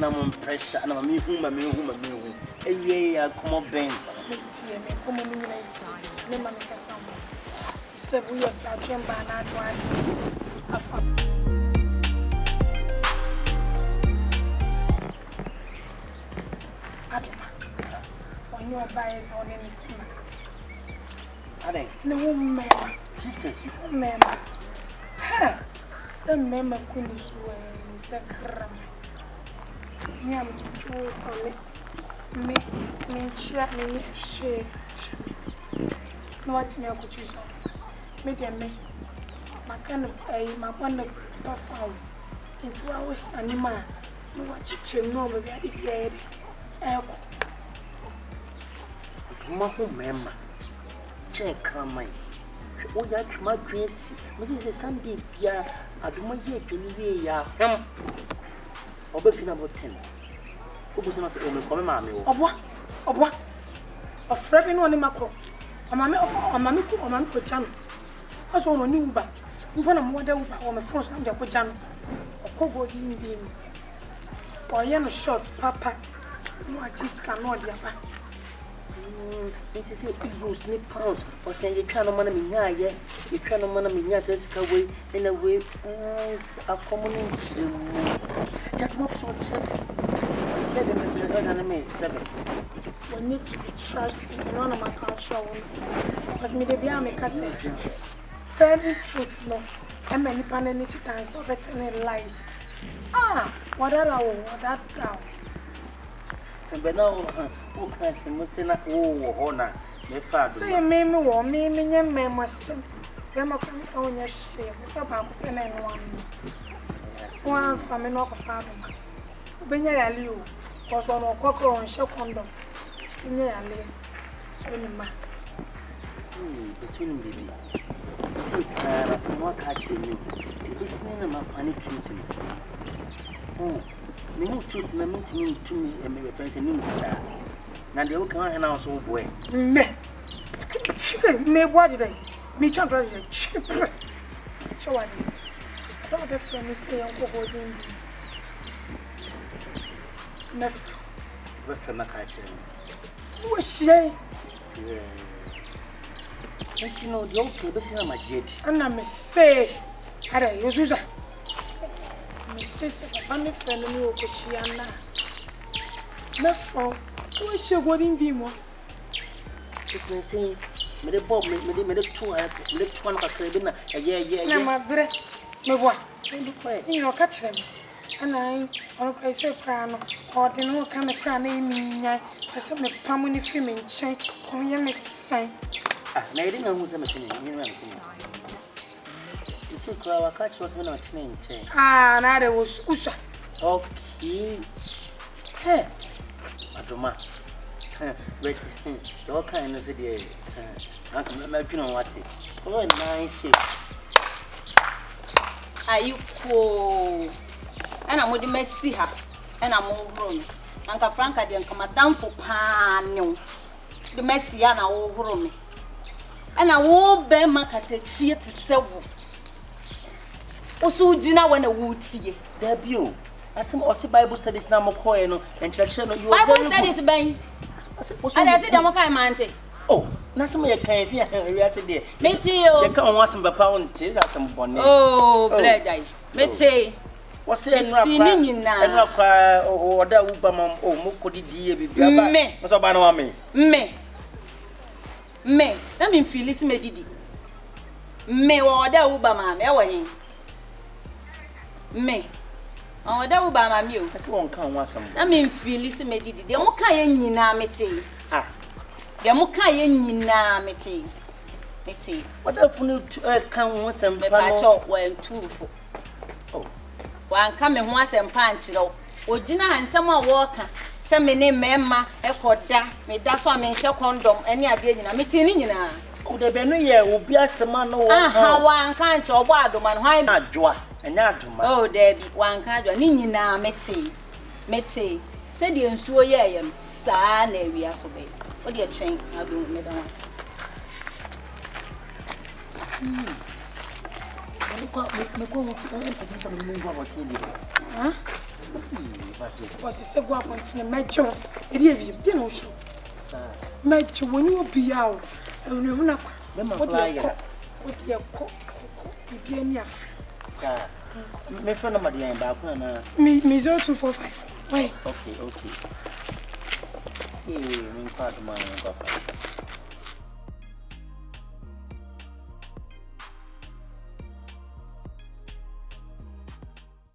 Nam pressure, and I'm whom. A year, come up, Ben. Come on, me, never make a sound. Said we have a gem by not one. When you are biased on anything, I think no woman, Jesus, ma'am. Some member couldn't swear, Mr. Cram. Yam, joy for me, chat me, share. No, what's me, I could choose. Medium me. My kind of my one of tough into our animal. You watch it, no, but I did. Member. Check Crammy. Oh, yeah, my dress. Mrs. a Sunday, Pia. I do my year, Penny, ya. Over about 10. Who was not able to come, mammy? Of what? A frapping one in my coat. A mammy could jump. I was on a new back. You want to model on the first time that would jump. A cocoa in him. Or young short, papa. No, I just cannot, Yapa. It is a evil snip pounds, or saying you can't money me, yeah, you can't money me, yes, away in a way as a common. That mops what said. We need to be trusted in one of my culture. Because me, the Biamica said, tell the truth, no, and many panelity times of it and lies. Ah, what that now? But now, who can say, Messina, oh, honor, my father. Say, Mammy, or me, and Mamma, send them on your share about pen and one from an offer father. Benya Liu was one of cocoa and show condom. Benya Liu, swimming man. Between baby. See, as I'm not catching you, listening to my funny truth to me. Oh. No truth, no mean to me, and my friends and you. Now they will come and house old boy. Me, what did I? Me, champion, so I don't have friends say, Uncle Gordon. What's the catching? What's she? Yeah. Don't you know the old cabin on my jet? And I may say, I use my sister, a funny friend, and you will she and now. Not from what's your wedding be more? Just me saying, made a bob, made a 2 one for Caribina, yeah, my breath, no one. You know, catch them. And I say, crown, or the no come a crown, I said, my palm if you mean chain, or you make sign. Ah, I didn't know who's a material. See, Crow, catch was not name. Ah, neither was Usa. Okay. Hey, Adoma. But all kind of idea. Uncle, my pin what it. Oh, nice shape. Are you cool? And I'm with the see her, and I'm all grown. Uncle Franka didn't come down for pan. The Messiana all grown me. And I won't bear my cat a cheer to sell. Also, Gina when a wood tea. Debut. As some Bible studies now, Mokoino, and church. Bible studies, Ben. I said, I'm okay, Monty. Oh, nothing more can see yesterday. Matey, you can't want some pound teas at some bonnet. Oh, glad Matey. What's it? Singing now, or that Ubamam, or Mokodi, dear, me, what's about me? Me, let me feel this medidi. Me, or that Ubamam, away. Me. Oh, that will buy my meal. That's one can want some. I mean, Phyllis made it. The Mokai in Namity. Ah, the Mokai in Namity. What if you can want some patch when 2 for? Oh, one coming once and punch, or Gina and someone walker. Some name Mamma, a quarter, made that farm and shell condom, any idea in a meeting. Could have been a year will be a summer. How one can't or wild man, why not joy? Oh, Debbie, one can't do Nina, Metty. Said you and so ye, son, area for me. What do you train? I'll do Madam once. Was a say go up on the major. It is you know so. Major when you be out and you know what you cook be any of. Sir, my friend of my back. Me 0245. Wait. Okay. You part of my papa.